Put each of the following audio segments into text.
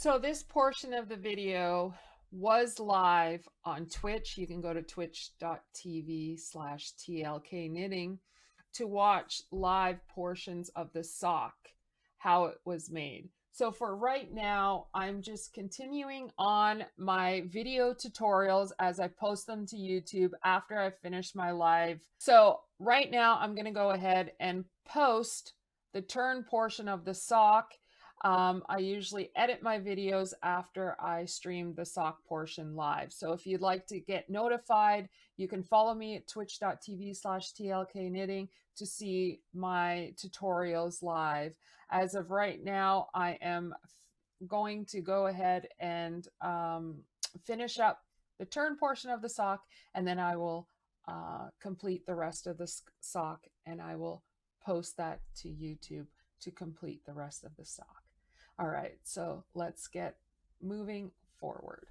So this portion of the video was live on Twitch. You can go to twitch.tv/TLK knitting to watch live portions of the sock, how it was made. So for right now, I'm just continuing on my video tutorials as I post them to YouTube after I finish my live. So right now I'm going to go ahead and post the turn portion of the sock. I usually edit my videos after I stream the sock portion live. So if you'd like to get notified, you can follow me at twitch.tv/TLK knitting to see my tutorials live. As of right now, I am going to go ahead and finish up the turn portion of the sock, and then I will complete the rest of the sock, and I will post that to YouTube to complete the rest of the sock. All right, so let's get moving forward.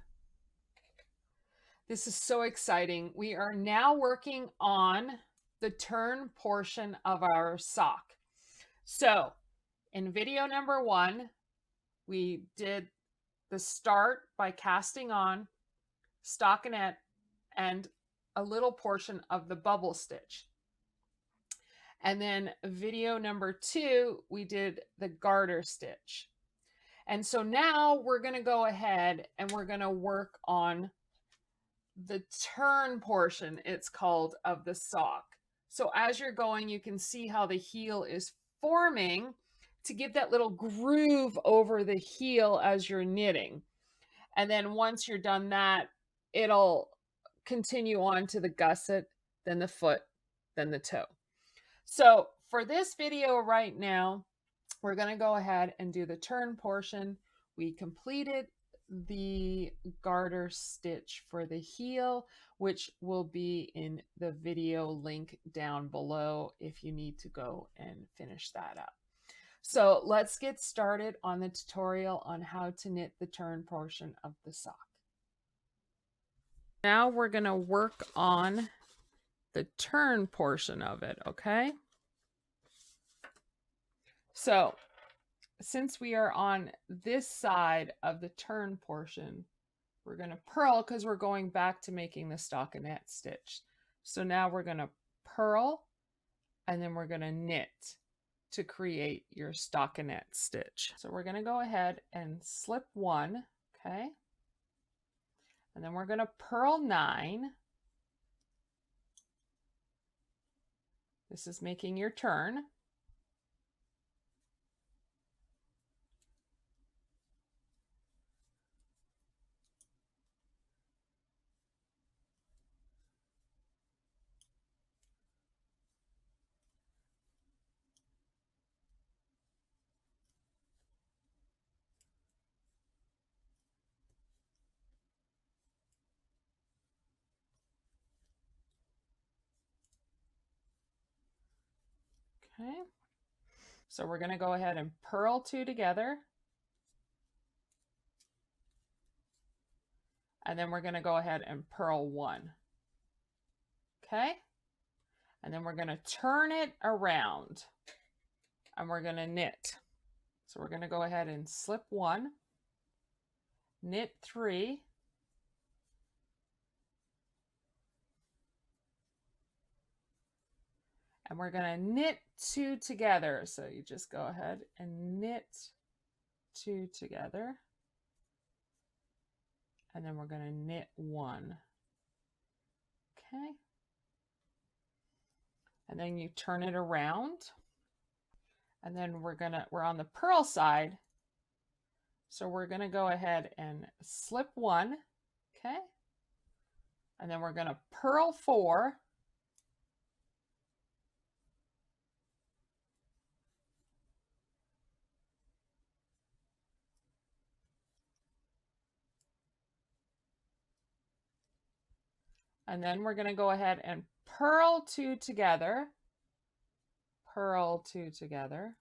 This is so exciting. We are now working on the turn portion of our sock. So in video number 1, we did the start by casting on, stockinette, and a little portion of the bubble stitch. And then video number 2, we did the garter stitch. And so now we're going to go ahead and we're going to work on the turn portion, it's called, of the sock. So as you're going, you can see how the heel is forming to give that little groove over the heel as you're knitting. And then once you're done that, it'll continue on to the gusset, then the foot, then the toe. So for this video right now, we're going to go ahead and do the turn portion. We completed the garter stitch for the heel, which will be in the video link down below if you need to go and finish that up. So let's get started on the tutorial on how to knit the turn portion of the sock. Now we're going to work on the turn portion of it, okay? So since we are on this side of the turn portion, we're going to purl because we're going back to making the stockinette stitch. So now we're going to purl and then we're going to knit to create your stockinette stitch. So we're going to go ahead and slip 1, okay? And then we're going to purl 9. This is making your turn. Okay, so we're going to go ahead and purl 2 together. And then we're going to go ahead and purl 1. Okay, and then we're going to turn it around and we're going to knit. So we're going to go ahead and slip 1, knit 3, and we're going to knit 2 together. So you just go ahead and knit 2 together, and then we're going to knit 1. Okay, and then you turn it around, and then we're on the purl side, so we're going to go ahead and slip 1, okay, and then we're going to purl 4, and then we're going to go ahead and purl 2 together, purl 2 together,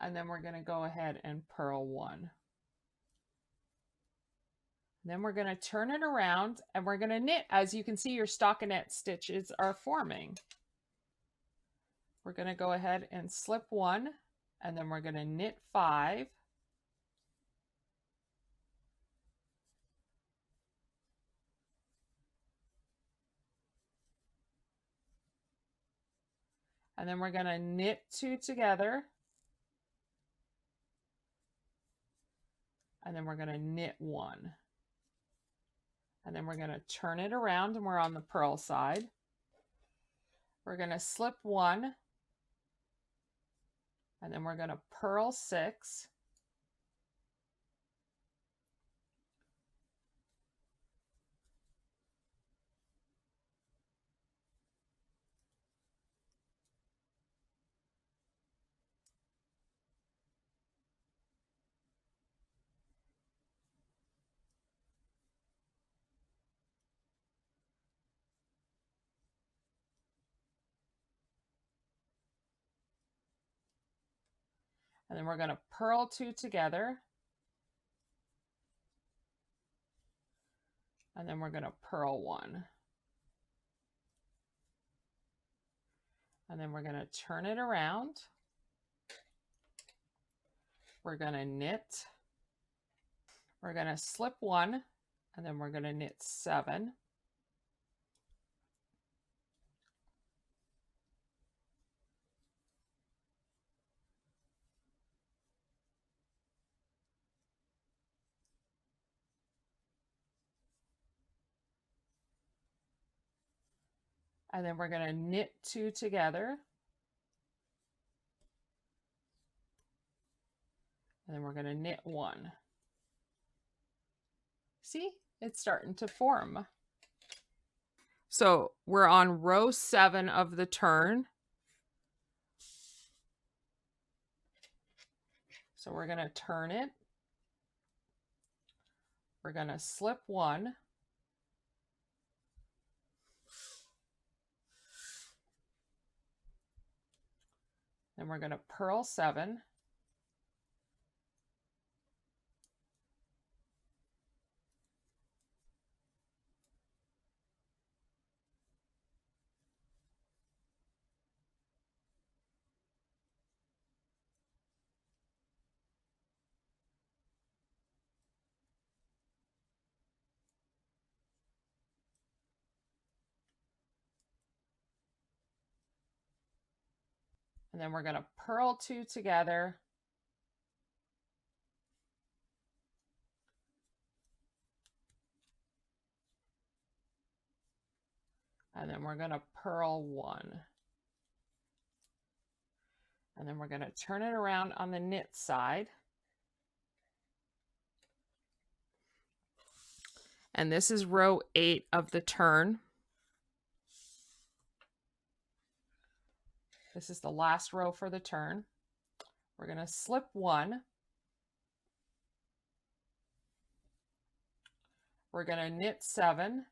and then we're going to go ahead and purl 1. Then we're going to turn it around and we're going to knit. As you can see, your stockinette stitches are forming. We're going to go ahead and slip 1, and then we're going to knit 5, And then we're going to knit 2 together. And then we're going to knit 1. And then we're going to turn it around and we're on the purl side. We're going to slip 1. And then we're going to purl 6. And then we're going to purl 2 together. And then we're going to purl 1. And then we're going to turn it around. We're going to knit. We're going to slip 1, and then we're going to knit 7. And then we're going to knit 2 together. And then we're going to knit 1. See, it's starting to form. So we're on row 7 of the turn. So we're going to turn it. We're going to slip 1. Then we're going to purl 7. And then we're going to purl 2 together. And then we're going to purl 1. And then we're going to turn it around on the knit side. And this is row 8 of the turn. This is the last row for the turn. We're going to slip 1. We're going to knit 7.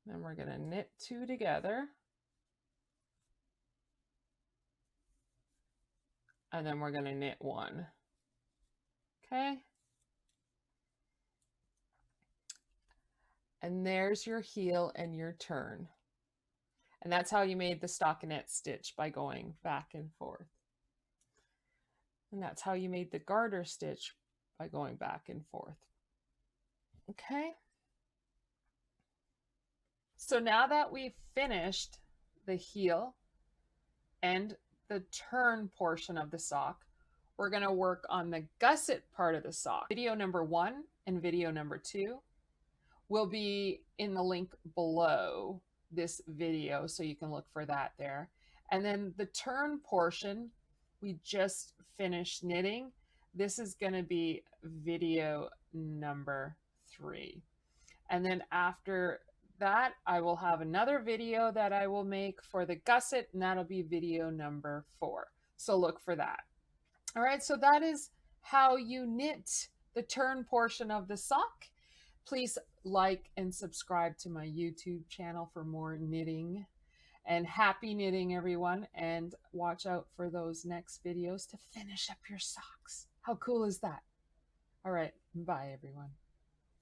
Then we're going to knit 2 together. And then we're going to knit 1. Okay. And there's your heel and your turn. And that's how you made the stockinette stitch, by going back and forth. And that's how you made the garter stitch, by going back and forth. Okay. So now that we've finished the heel and the turn portion of the sock, we're going to work on the gusset part of the sock. Video number 1 and video number 2 will be in the link below this video, so you can look for that there. And then the turn portion, we just finished knitting. This is going to be video number 3. And then after that, I will have another video that I will make for the gusset, and that'll be video number 4. So look for that. All right, so that is how you knit the turn portion of the sock. Please like and subscribe to my YouTube channel for more knitting. And happy knitting, everyone. And watch out for those next videos to finish up your socks. How cool is that? All right, bye, everyone.